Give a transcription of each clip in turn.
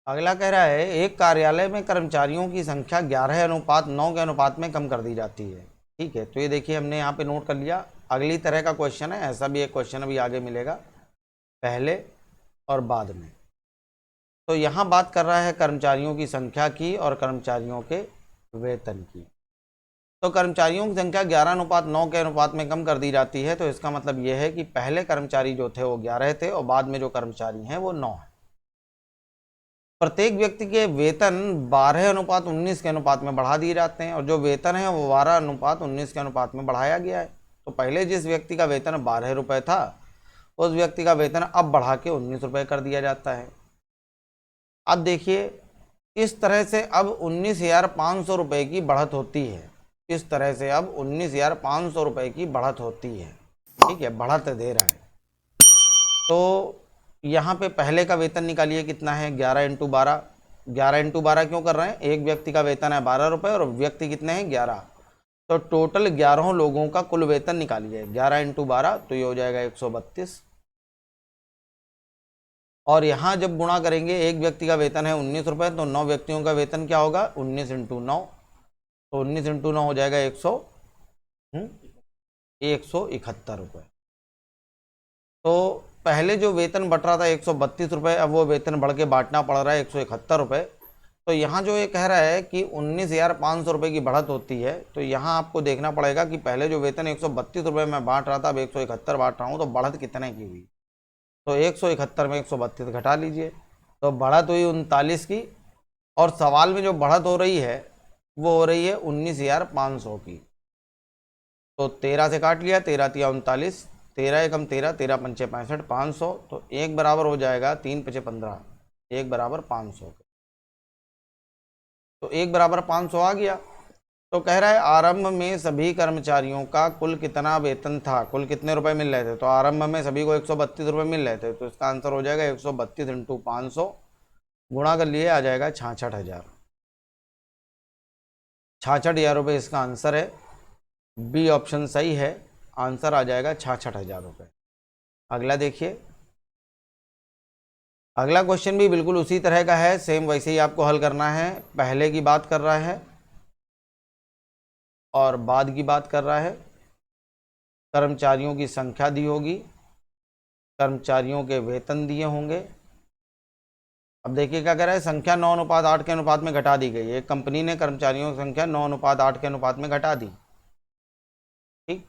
अगला कह रहा है एक कार्यालय में कर्मचारियों की संख्या 11:9 के अनुपात में कम कर दी जाती है। ठीक है, तो ये देखिए हमने यहाँ पे नोट कर लिया। अगली तरह का क्वेश्चन है, ऐसा भी एक क्वेश्चन अभी आगे मिलेगा पहले और बाद में। तो यहाँ बात कर रहा है कर्मचारियों की संख्या की और कर्मचारियों के वेतन की। तो कर्मचारियों की संख्या 11:9 के अनुपात में कम कर दी जाती है। तो इसका मतलब यह है कि पहले कर्मचारी जो थे वो 11 थे और बाद में जो कर्मचारी हैं वो 9 है। प्रत्येक व्यक्ति के वेतन 12:19 के अनुपात में बढ़ा दिए जाते हैं और जो वेतन है वो 12:19 के अनुपात में बढ़ाया गया है। तो पहले जिस व्यक्ति का वेतन 12 रुपये था उस व्यक्ति का वेतन अब बढ़ा के 19 रुपये कर दिया जाता है। अब देखिए इस तरह से अब 19,500 रुपये की बढ़त होती है। इस तरह से अब 19,500 रुपये की बढ़त होती है। ठीक है, बढ़त दे रहा है। तो यहाँ पे पहले का वेतन निकालिए कितना है, 11×12। 11×12 क्यों कर रहे हैं, एक व्यक्ति का वेतन है 12 रुपये और व्यक्ति कितने हैं 11। तो टोटल 11 लोगों का कुल वेतन निकालिए, 11×12 तो ये हो जाएगा 132। और यहाँ जब गुणा करेंगे एक व्यक्ति का वेतन है 19 रुपये तो 9 व्यक्तियों का वेतन क्या होगा 19×9। तो 19×9 हो जाएगा 171 रुपये। तो पहले जो वेतन बट रहा था 132 रुपये, अब वो वेतन बढ़ के बांटना पड़ रहा है 171 रुपये। तो यहाँ जो ये कह रहा है कि 19,500 रुपये की बढ़त होती है, तो यहाँ आपको देखना पड़ेगा कि पहले जो वेतन 132 रुपये में बांट रहा था अब 171 बांट रहा हूँ, तो बढ़त कितने की हुई। तो 171 में 132 घटा लीजिए, तो बढ़त हुई 39 की। और सवाल में जो बढ़त हो रही है वो हो रही है 19,500 की। तो 13 से काट लिया, 13 तिया 39, 13 एकम 13, 13 पंचे 65, 500। तो एक बराबर हो जाएगा 3 पचे 15, एक बराबर 500। तो एक बराबर 500 आ गया। तो कह रहा है आरंभ में सभी कर्मचारियों का कुल कितना वेतन था, कुल कितने रुपए मिल रहे थे। तो आरंभ में सभी को 132 रुपये मिल रहे थे, तो इसका आंसर हो जाएगा 132 × 500 गुणा कर लिए आ जाएगा 66,000। 66,000 रुपये इसका आंसर है। बी ऑप्शन सही है, आंसर आ जाएगा 66,000 रुपये। अगला देखिए, अगला क्वेश्चन भी बिल्कुल उसी तरह का है, सेम वैसे ही आपको हल करना है। पहले की बात कर रहा है और बाद की बात कर रहा है। कर्मचारियों की संख्या दी होगी, कर्मचारियों के वेतन दिए होंगे। अब देखिए क्या कह रहा है, संख्या 9:8 के अनुपात में घटा दी गई है। एक कंपनी ने कर्मचारियों की संख्या 9:8 के अनुपात में घटा दी। ठीक,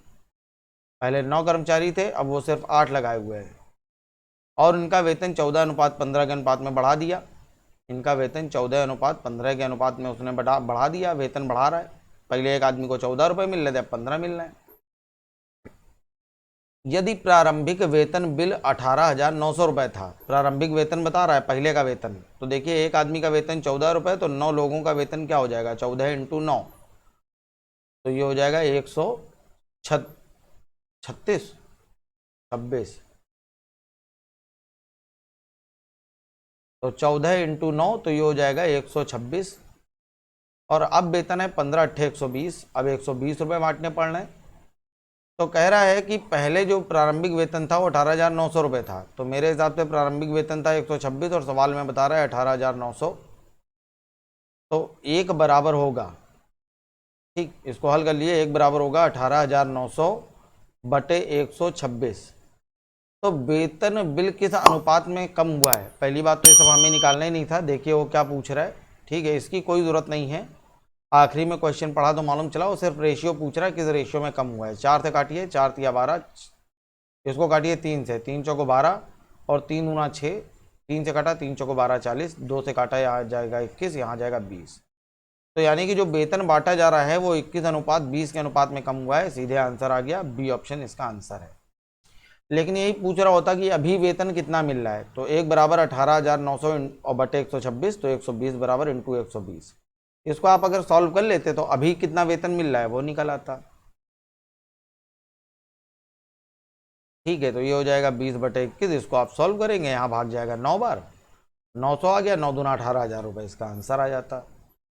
पहले 9 कर्मचारी थे, अब वो सिर्फ 8 लगाए हुए हैं और इनका वेतन 14:15 के अनुपात में बढ़ा दिया। इनका वेतन 14:15 के अनुपात में उसने बढ़ा दिया, वेतन बढ़ा रहा है। पहले एक आदमी को 14 रुपये मिल रहे थे, अब 15 मिल रहे हैं। यदि प्रारंभिक वेतन बिल 18,900 रुपये था, प्रारंभिक वेतन बता रहा है पहले का वेतन। तो देखिए एक आदमी का वेतन 14 रुपये, तो 9 लोगों का वेतन क्या हो जाएगा 14×9, तो ये हो जाएगा 136 26। तो 14×9 तो ये हो जाएगा 126। और अब वेतन है 15×8 120, अब 120 रुपये बांटने पड़ रहे हैं। तो कह रहा है कि पहले जो प्रारंभिक वेतन था वो 18,900 रुपये था, तो मेरे हिसाब से प्रारंभिक वेतन था 126 और सवाल में बता रहा है 18,900। तो एक बराबर होगा, ठीक, इसको हल कर लिए, एक बराबर होगा 18,900 बटे 126। तो वेतन बिल किस अनुपात में कम हुआ है, पहली बात तो ये सब हमें निकालना ही नहीं था। देखिए वो क्या पूछ रहा है, ठीक है, इसकी कोई ज़रूरत नहीं है। आखिरी में क्वेश्चन पढ़ा तो मालूम चला, वो सिर्फ रेशियो पूछ रहा है किस रेशियो में कम हुआ है। 4 से काटिए, 4 तिया 12, इसको काटिए 3 से, 3 चौको 12 और 3 दूना 6, 3 से काटा 3 चौको 12 40, 2 से काटा यहाँ जाएगा 21, यहाँ जाएगा 20। तो यानी कि जो वेतन बांटा जा रहा है वो 21:20 के अनुपात में कम हुआ है। सीधे आंसर आ गया, बी ऑप्शन इसका आंसर है। लेकिन यही पूछ रहा होता कि अभी वेतन कितना मिल रहा है, तो एक बराबर 18,900 और बटे 126, तो 120 बराबर इंटू 120। इसको आप अगर सॉल्व कर लेते तो अभी कितना वेतन मिल रहा है वो निकल आता। ठीक है, तो ये हो जाएगा 20/21। इसको आप सॉल्व करेंगे, यहाँ भाग जाएगा 9 बार, 900 आ गया, 9 दूना 18,000 रुपये इसका आंसर आ जाता।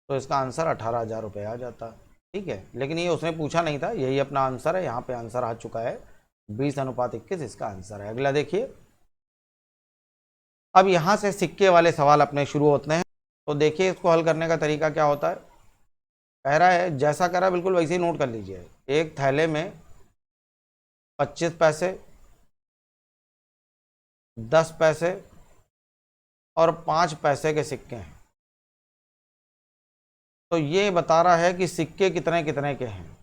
तो इसका आंसर 18,000 रुपये आ जाता। ठीक है, लेकिन ये उसने पूछा नहीं था, यही अपना आंसर है, यहाँ पे आंसर आ चुका है 20:21 इसका आंसर है। अगला देखिए, अब यहाँ से सिक्के वाले सवाल अपने शुरू होते हैं। तो देखिए इसको हल करने का तरीका क्या होता है। कह रहा है जैसा कह रहा है बिल्कुल वैसे ही नोट कर लीजिए। एक थैले में 25 पैसे, 10 पैसे और 5 पैसे के सिक्के हैं। तो ये बता रहा है कि सिक्के कितने कितने के हैं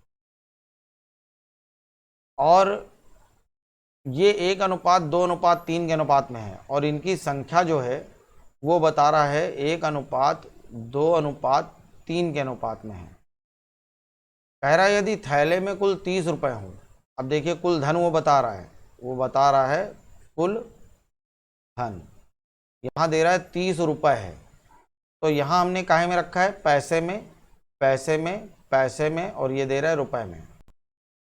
और ये 1:2:3 के अनुपात में है और इनकी संख्या जो है वो बता रहा है 1:2:3 के अनुपात में है। कह रहा है यदि थैले में कुल 30 रुपए हों। अब देखिए कुल धन वो बता रहा है, कुल धन यहाँ दे रहा है 30 रुपए है। तो यहाँ हमने काहे में रखा है, पैसे में, पैसे में, पैसे में, और ये दे रहा है रुपए में।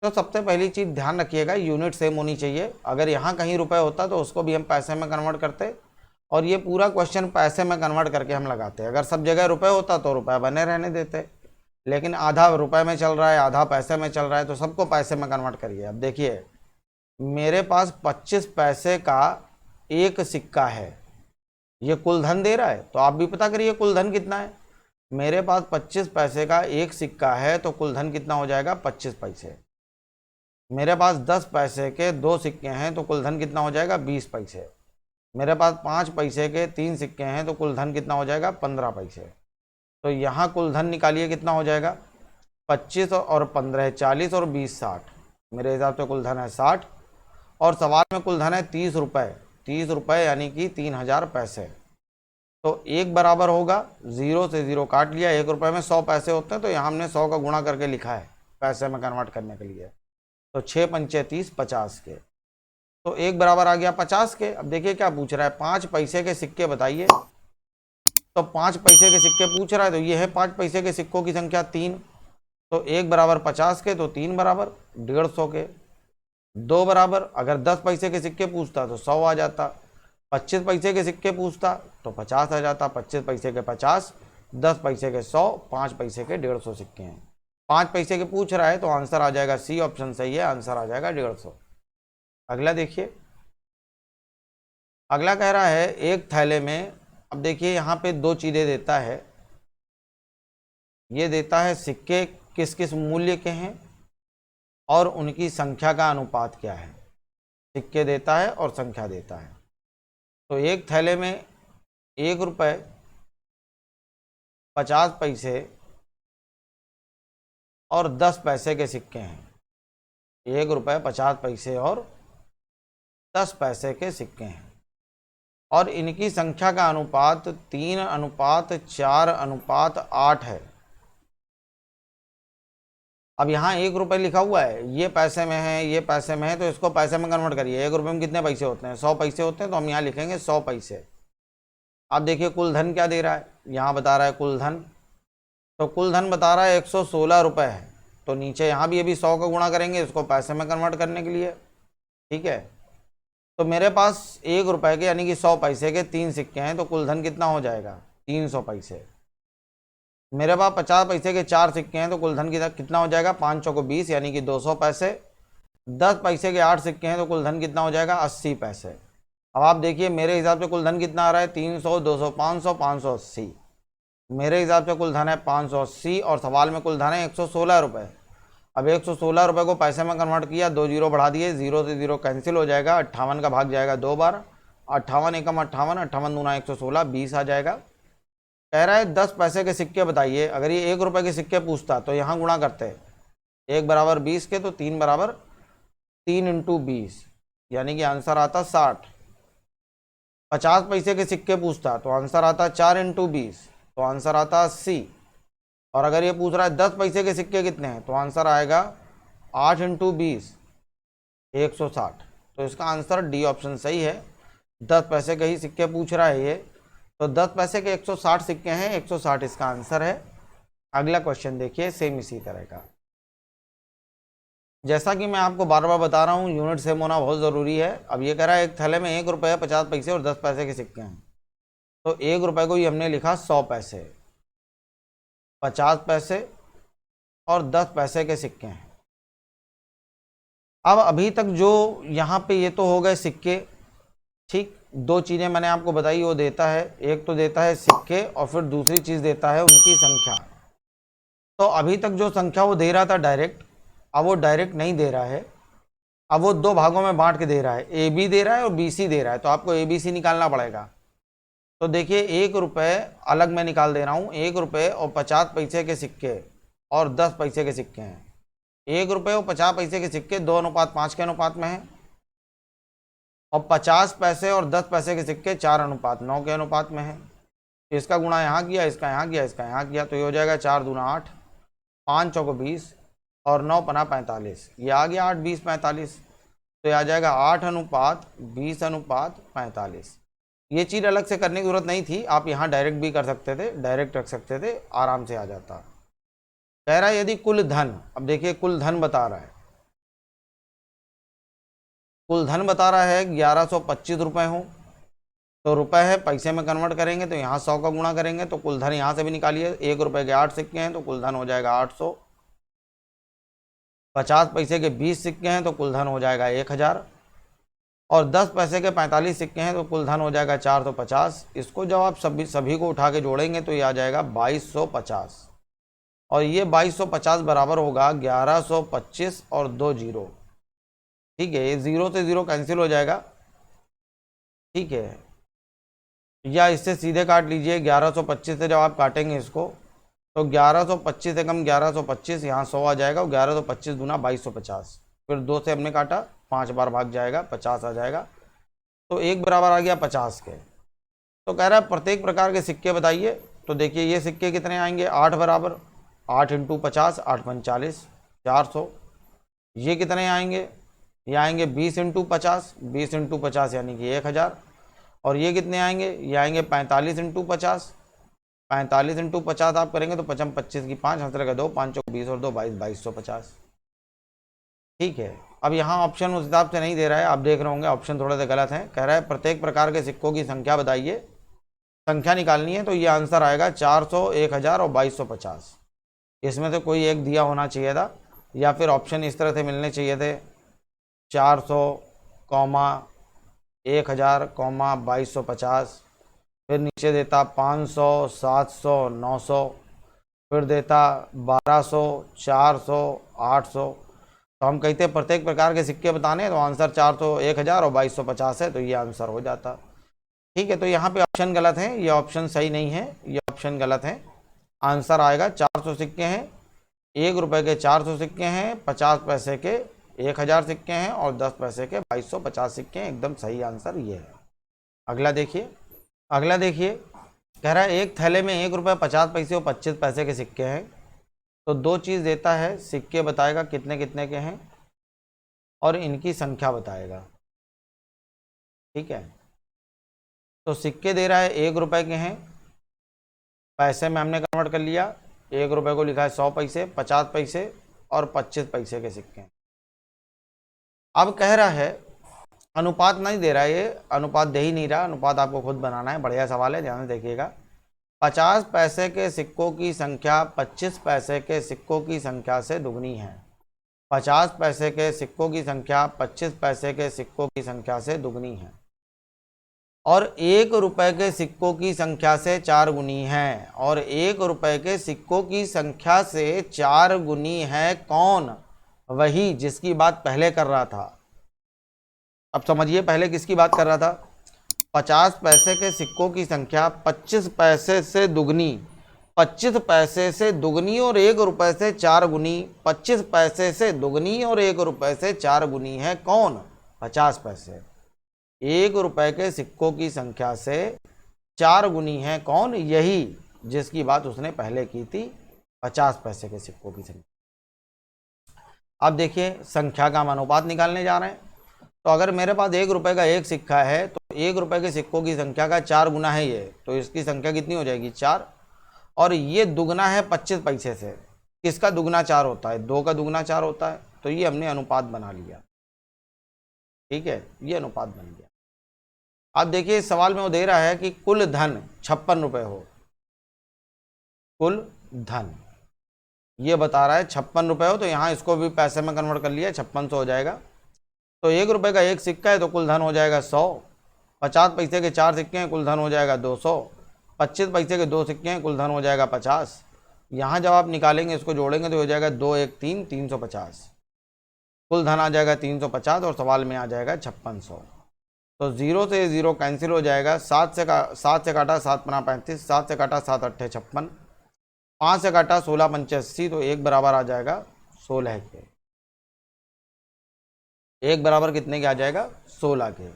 तो सबसे पहली चीज़ ध्यान रखिएगा यूनिट सेम होनी चाहिए। अगर यहाँ कहीं रुपए होता तो उसको भी हम पैसे में कन्वर्ट करते और ये पूरा क्वेश्चन पैसे में कन्वर्ट करके हम लगाते। अगर सब जगह रुपए होता तो रुपए बने रहने देते, लेकिन आधा रुपए में चल रहा है, आधा पैसे में चल रहा है, तो सबको पैसे में कन्वर्ट करिए। अब देखिए मेरे पास 25 पैसे का एक सिक्का है, ये कुल धन दे रहा है, तो आप भी पता करिए कुल धन कितना है। मेरे पास 25 पैसे का एक सिक्का है तो कुल धन कितना हो जाएगा, 25 पैसे। मेरे पास 10 पैसे के 2 सिक्के हैं तो कुल धन कितना हो जाएगा, 20 पैसे। मेरे पास 5 पैसे के 3 सिक्के हैं तो कुल धन कितना हो जाएगा, 15 पैसे। तो यहाँ कुल धन निकालिए कितना हो जाएगा, 25 और 15 40 और 20 60। मेरे हिसाब से कुल धन है 60 और सवाल में कुल धन है 30 रुपये। 30 रुपये यानी कि 3000 पैसे। तो एक बराबर होगा, 0 से 0 काट लिया, 1 रुपये में 100 पैसे होते हैं तो यहाँ हमने 100 का गुणा करके लिखा है पैसे में कन्वर्ट करने के लिए। तो 6 पंचे 30, 50 के। तो एक बराबर आ गया 50 के। अब देखिए क्या पूछ रहा है, 5 पैसे के सिक्के बताइए। तो 5 पैसे के सिक्के पूछ रहा है तो ये है 5 पैसे के सिक्कों की संख्या 3। तो एक बराबर 50 के, तो 3 बराबर 150 के। 2 बराबर, अगर 10 पैसे के सिक्के पूछता तो 100 आ जाता। 25 पैसे के सिक्के पूछता तो 50 आ जाता। 25 पैसे के 50, 10 पैसे के 100, 5 पैसे के 150 सिक्के हैं। 5 पैसे के पूछ रहा है तो आंसर आ जाएगा सी, ऑप्शन सही है, आंसर आ जाएगा 150। अगला देखिए, अगला कह रहा है एक थैले में, अब देखिए यहाँ पे 2 चीज़ें देता है। ये देता है सिक्के किस किस मूल्य के हैं और उनकी संख्या का अनुपात क्या है। सिक्के देता है और संख्या देता है। तो एक थैले में 1 रुपये 50 पैसे और 10 पैसे के सिक्के हैं। 1 रुपये 50 पैसे और 10 पैसे के सिक्के हैं और इनकी संख्या का अनुपात 3:4:8 है। अब यहाँ 1 रुपये लिखा हुआ है, ये पैसे में है, ये पैसे में है, तो इसको पैसे में कन्वर्ट करिए। 1 रुपये में कितने पैसे होते हैं, 100 पैसे होते हैं, तो हम यहाँ लिखेंगे 100 पैसे। अब देखिए कुल धन क्या दे रहा है, यहाँ बता रहा है कुल धन। तो कुल धन बता रहा है 116 रुपये है। तो नीचे यहाँ भी अभी 100 का गुणा करेंगे इसको पैसे में कन्वर्ट करने के लिए, ठीक है। तो मेरे पास 1 रुपये के यानी कि 100 पैसे के 3 सिक्के हैं, तो कुल धन कितना हो जाएगा, 300 पैसे। मेरे पास 50 पैसे के 4 सिक्के हैं तो कुल धन कितना हो जाएगा, 5 चौको 20 यानी कि 200 पैसे। 10 पैसे के 8 सिक्के हैं तो कुल धन कितना हो जाएगा, 80 पैसे। अब आप देखिए मेरे हिसाब से कुल धन कितना आ रहा है, 300, 200, 500, 580। मेरे हिसाब से कुल धन है 580 और सवाल में कुल धन है 116 रुपये। अब 116 रुपये को पैसे में कन्वर्ट किया, 2 जीरो बढ़ा दिए, 0 से 0 कैंसिल हो जाएगा। 58 का भाग जाएगा 2 बार, 58 एकम 58, 58 दूना 116, 20 आ जाएगा। कह रहा है 10 पैसे के सिक्के बताइए। अगर ये 1 रुपये के सिक्के पूछता तो यहाँ गुणा करते, 1 बराबर 20 के, तो 3 बराबर 3 × 20 यानी कि आंसर आता 60। 50 पैसे के सिक्के पूछता तो आंसर आता 4 × 20, तो आंसर आता 80। और अगर ये पूछ रहा है 10 पैसे के सिक्के कितने हैं, तो आंसर आएगा 8 × 20, 160। तो इसका आंसर डी ऑप्शन सही है। 10 पैसे के ही सिक्के पूछ रहा है ये, तो 10 पैसे के 160 सिक्के हैं, 160 इसका आंसर है। अगला क्वेश्चन देखिए सेम इसी तरह का। जैसा कि मैं आपको बार बार बता रहा हूँ यूनिट सेम होना बहुत ज़रूरी है। अब ये कह रहा है एक थैले में 1 रुपये 50 पैसे और 10 पैसे के सिक्के हैं। तो 1 रुपये को ही हमने लिखा 100 पैसे, 50 पैसे और 10 पैसे के सिक्के हैं। अब अभी तक जो यहाँ पे ये तो हो गए सिक्के, ठीक। दो चीज़ें मैंने आपको बताई वो देता है, एक तो देता है सिक्के और फिर दूसरी चीज़ देता है उनकी संख्या। तो अभी तक जो संख्या वो दे रहा था डायरेक्ट, अब वो डायरेक्ट नहीं दे रहा है, अब वो दो भागों में बांट के दे रहा है, ए बी दे रहा है और बी सी दे रहा है। तो आपको ए बी सी निकालना पड़ेगा। तो देखिए 1 रुपये अलग मैं निकाल दे रहा हूँ, 1 रुपये और 50 पैसे के सिक्के और 10 पैसे के सिक्के हैं। 1 रुपये और 50 पैसे के सिक्के 2:5 के अनुपात में है, और 50 पैसे और 10 पैसे के सिक्के 4:9 के अनुपात में है। इसका गुणा यहाँ किया, इसका यहाँ किया, इसका यहाँ किया, तो ये हो जाएगा 4 दूना 8, 5 चौको 20 और 9 पना 45। ये आ गया 8, 20, 45। तो ये आ जाएगा 8:20:45। ये चीज़ अलग से करने की जरूरत नहीं थी, आप यहाँ डायरेक्ट भी कर सकते थे, डायरेक्ट रख सकते थे, आराम से आ जाता। कह रहा है यदि कुल धन, अब देखिए कुल धन बता रहा है, कुल धन बता रहा है 1125 रुपये हो, तो रुपए है पैसे में कन्वर्ट करेंगे तो यहाँ 100 का गुणा करेंगे, तो कुल धन यहाँ से भी निकालिए। 1 रुपये के 8 सिक्के हैं तो कुल धन हो जाएगा 800। 50 पैसे के 20 सिक्के हैं तो कुल धन हो जाएगा 1000, और 10 पैसे के 45 सिक्के हैं तो कुल धन हो जाएगा 450। इसको जब आप सभी को उठा के जोड़ेंगे तो ये आ जाएगा 2250, और ये 2250 बराबर होगा 1125 और 2 जीरो। ठीक है, ये 0 से 0 कैंसिल हो जाएगा। ठीक है, या इससे सीधे काट लीजिए। 1125 से जब आप काटेंगे इसको तो 1125 से कम 1125, यहाँ 100 आ जाएगा, और 1125 दूना 2250। फिर 2 से हमने काटा, 5 बार भाग जाएगा, 50 आ जाएगा, तो 1 बराबर आ गया 50 के। तो कह रहा है प्रत्येक प्रकार के सिक्के बताइए। तो देखिए ये सिक्के कितने आएंगे, 8 बराबर, 8 × 50, 8 × 45, 400। ये कितने आएंगे, ये आएंगे 20 × 50, 20 × 50 यानी कि 1000। और ये कितने आएंगे, ये आएंगे 45 × 50, 45 × 50 आप करेंगे तो 55 25 की 5, हंस लगा 2, 5 चौक 20 और 2 22, 2250। ठीक है, अब यहाँ ऑप्शन उस हिसाब से नहीं दे रहा है, आप देख रहे होंगे ऑप्शन थोड़े से गलत हैं। कह रहा है प्रत्येक प्रकार के सिक्कों की संख्या बताइए, संख्या निकालनी है। तो ये आंसर आएगा 400, 1000 और 2250। इसमें से कोई एक दिया होना चाहिए था, या फिर ऑप्शन इस तरह से मिलने चाहिए थे, 400, 1000, 2250, फिर नीचे देता 500, 700, 900, फिर देता 1200, 400, 800। तो हम कहते प्रत्येक प्रकार के सिक्के बताने, तो आंसर 400, 1000 और 2250 है, तो ये आंसर हो जाता। ठीक है, तो यहाँ पे ऑप्शन गलत है, ये ऑप्शन सही नहीं है, ये ऑप्शन गलत है। आंसर आएगा 400 सिक्के हैं, 1 रुपये के 400 सिक्के हैं, 50 पैसे के 1000 सिक्के हैं, और 10 पैसे के 2250 सिक्के हैं। एकदम सही आंसर ये है। अगला देखिए, अगला देखिए, कह रहा है एक थैले में 1 रुपये 50 पैसे और 25 पैसे के सिक्के हैं। तो दो चीज़ देता है, सिक्के बताएगा कितने कितने के हैं और इनकी संख्या बताएगा। ठीक है, तो सिक्के दे रहा है 1 रुपये के हैं, पैसे में हमने कन्वर्ट कर लिया, 1 रुपये को लिखा है 100 पैसे, 50 पैसे और 25 पैसे के सिक्के हैं। अब कह रहा है अनुपात नहीं दे रहा है, ये अनुपात दे ही नहीं रहा, अनुपात आपको खुद बनाना है। बढ़िया सवाल है, ध्यान से देखिएगा। 50 पैसे के सिक्कों की संख्या 25 पैसे के सिक्कों की संख्या से दुगनी है। 50 पैसे के सिक्कों की संख्या 25 पैसे के सिक्कों की संख्या से दुगनी है, और 1 रुपये के सिक्कों की संख्या से 4 गुनी है, और 1 रुपये के सिक्कों की संख्या से 4 गुनी है कौन? वही जिसकी बात पहले कर रहा था। अब समझिए पहले किसकी बात कर रहा था। 50 पैसे के सिक्कों की संख्या 25 पैसे से दुगनी, 25 पैसे से दुगनी और 1 रुपये से 4 गुनी, 25 पैसे से दुगनी और 1 रुपये से 4 गुनी है कौन? 50 पैसे। 1 रुपये के सिक्कों की संख्या से 4 गुनी है कौन? यही जिसकी बात उसने पहले की थी, 50 पैसे के सिक्कों की संख्या। अब देखिए संख्या का हम अनुपात निकालने जा रहे हैं। तो अगर मेरे पास 1 रुपये का एक सिक्का है तो 1 रुपये के सिक्कों की संख्या का 4 गुना है ये, तो इसकी संख्या कितनी हो जाएगी? 4। और ये दुगना है 25 पैसे से। किसका दुगना 4 होता है? 2 का दुगना 4 होता है। तो ये हमने अनुपात बना लिया। ठीक है, ये अनुपात बन गया। अब देखिए इस सवाल में वो दे रहा है कि कुल धन 56 रुपये हो। कुल धन ये बता रहा है 56 रुपये हो, तो यहाँ इसको भी पैसे में कन्वर्ट कर लिया, 5600 हो जाएगा। तो 1 रुपये का एक सिक्का है तो कुल धन हो जाएगा 100। 50 पैसे के 4 सिक्के हैं, कुल धन हो जाएगा 200। 25 पैसे के 2 सिक्के हैं, कुल धन हो जाएगा 50। यहाँ जब आप निकालेंगे, इसको जोड़ेंगे तो हो जाएगा 2 1 3 350, कुल धन आ जाएगा 350 और सवाल में आ जाएगा 5600। तो 0 से 0 कैंसिल हो जाएगा। 7 से काटा 7 पना 35, 7 से काटा 7 अट्ठे 56, 5 से काटा 16 पंचे 80, तो 1 बराबर आ जाएगा 16 के। 1 बराबर कितने के आ जाएगा? 16 के।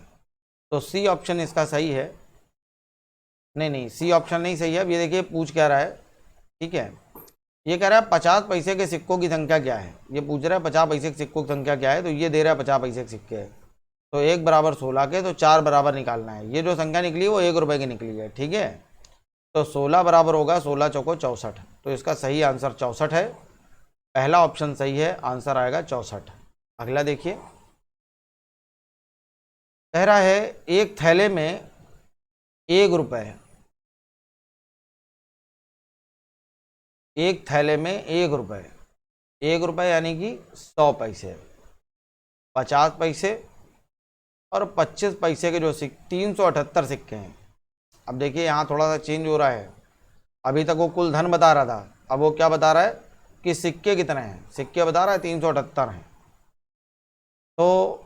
तो सी ऑप्शन इसका सही है। नहीं, सी ऑप्शन नहीं सही है। अब ये देखिए पूछ क्या रहा है, ठीक है, ये कह रहा है 50 पैसे के सिक्कों की संख्या क्या है। ये पूछ रहा है 50 पैसे के सिक्कों की संख्या क्या है, तो ये दे रहा है 50 पैसे के सिक्के है, तो 1 बराबर 16 के, तो 4 बराबर निकालना है। ये जो संख्या निकली है वो 1 रुपये की निकली है, ठीक है। तो 16 बराबर होगा 16 चौको 64, तो इसका सही आंसर 64 है। पहला ऑप्शन सही है, आंसर आएगा 64। अगला देखिए, कह रहा है एक थैले में 1 रुपये, एक थैले में 1 रुपये, 1 रुपये यानी कि 100 पैसे, 50 पैसे और 25 पैसे के जो 378 सिक्के हैं। अब देखिए यहाँ थोड़ा सा चेंज हो रहा है। अभी तक वो कुल धन बता रहा था, अब वो क्या बता रहा है कि सिक्के कितने हैं। सिक्के बता रहा है 378 हैं। तो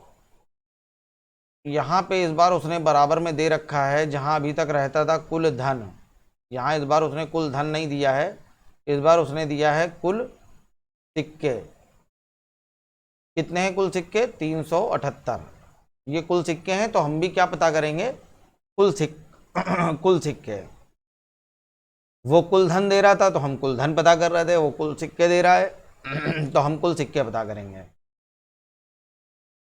यहाँ पे इस बार उसने बराबर में दे रखा है, जहाँ अभी तक रहता था कुल धन, यहाँ इस बार उसने कुल धन नहीं दिया है, इस बार उसने दिया है कुल सिक्के। कितने हैं कुल सिक्के? 378। ये कुल सिक्के हैं, तो हम भी क्या पता करेंगे? कुल सिक्के। वो कुल धन दे रहा था तो हम कुल धन पता कर रहे थे, वो कुल सिक्के दे रहा है तो हम कुल सिक्के पता करेंगे।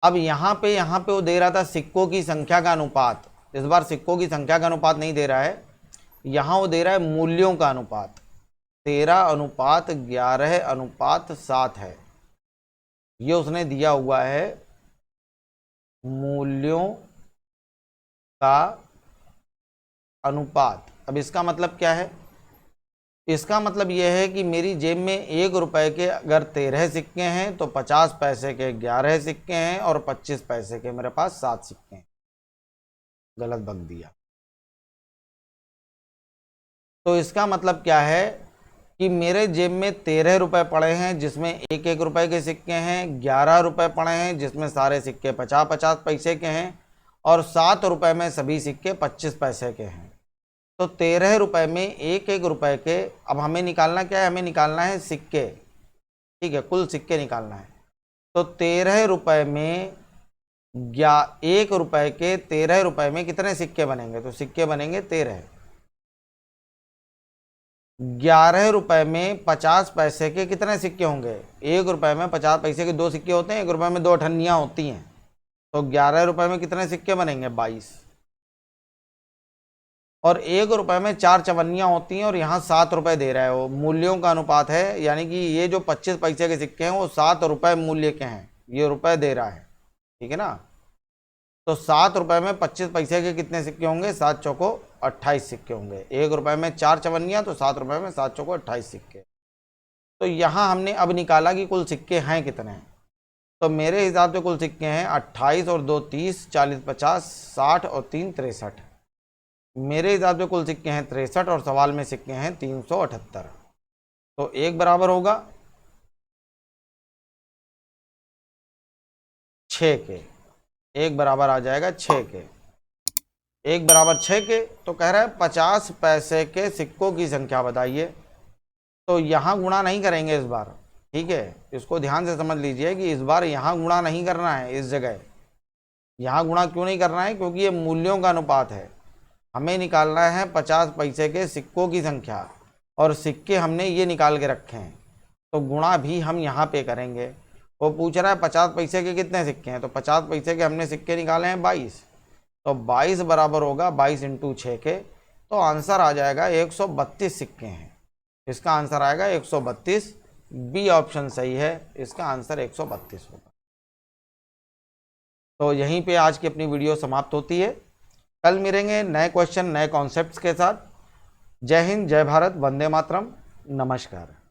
अब यहाँ पे वो दे रहा था सिक्कों की संख्या का अनुपात। इस बार सिक्कों की संख्या का अनुपात नहीं दे रहा है, यहाँ वो दे रहा है मूल्यों का अनुपात। 13:11:7 है, ये उसने दिया हुआ है मूल्यों का अनुपात। अब इसका मतलब क्या है? इसका मतलब यह है कि मेरी जेब में 1 रुपये के अगर 13 सिक्के हैं तो 50 पैसे के 11 सिक्के हैं और 25 पैसे के मेरे पास 7 सिक्के हैं। गलत बक दिया। तो इसका मतलब क्या है कि मेरे जेब में 13 रुपये पड़े हैं जिसमें 1-1 रुपये के सिक्के हैं, 11 रुपये पड़े हैं जिसमें सारे सिक्के 50-50 पैसे के हैं, और 7 रुपये में सभी सिक्के 25 पैसे के हैं। तो 13 रुपये में 1-1 रुपये के, अब हमें निकालना क्या है? हमें निकालना है सिक्के, ठीक है, कुल सिक्के निकालना है। तो 13 रुपये में 1 रुपये के 13 रुपये में कितने सिक्के बनेंगे? तो सिक्के बनेंगे 13। 11 रुपये में 50 पैसे के कितने सिक्के होंगे? 1 रुपये में 50 पैसे के 2 सिक्के होते हैं, 1 रुपये में 2 अठन्नियाँ होती हैं, तो 11 रुपये में कितने सिक्के बनेंगे? 22। और 1 रुपये में 4 चवन्नियाँ होती हैं, और यहाँ 7 रुपये दे रहा है। वो मूल्यों का अनुपात है, यानी कि ये जो 25 पैसे के सिक्के हैं वो 7 रुपये मूल्य के हैं, ये रुपये दे रहा है, ठीक है ना। तो 7 रुपये में 25 पैसे के कितने सिक्के होंगे? 7 चौको 28 सिक्के होंगे। 1 रुपये में 4 चवन्नियाँ, तो 7 रुपये में 7 चौको 28 सिक्के। तो यहाँ हमने अब निकाला कि कुल सिक्के हैं कितने। तो मेरे हिसाब से कुल सिक्के हैं 28 और 2 30, 40 50, 60 और 3 63। मेरे हिसाब से कुल सिक्के हैं 63 और सवाल में सिक्के हैं 378। तो 1 बराबर होगा 6 के। 1 बराबर आ जाएगा 6 के। 1 बराबर 6 के। तो कह रहा है 50 पैसे के सिक्कों की संख्या बताइए। तो यहाँ गुणा नहीं करेंगे इस बार, ठीक है, इसको ध्यान से समझ लीजिए कि इस बार यहाँ गुणा नहीं करना है। इस जगह यहाँ गुणा क्यों नहीं करना है? क्योंकि ये मूल्यों का अनुपात है। हमें निकालना है 50 पैसे के सिक्कों की संख्या, और सिक्के हमने ये निकाल के रखे हैं, तो गुणा भी हम यहाँ पे करेंगे। वो पूछ रहा है 50 पैसे के कितने सिक्के हैं, तो 50 पैसे के हमने सिक्के निकाले हैं 22, तो 22 बराबर होगा 22 × 6 के। तो आंसर आ जाएगा 132 सिक्के हैं। इसका आंसर आएगा 132। बी ऑप्शन सही है, इसका आंसर 132 होगा। तो यहीं पे आज की अपनी वीडियो समाप्त होती है। कल मिलेंगे नए क्वेश्चन, नए कॉन्सेप्ट्स के साथ। जय हिंद, जय भारत, वंदे मातरम, नमस्कार।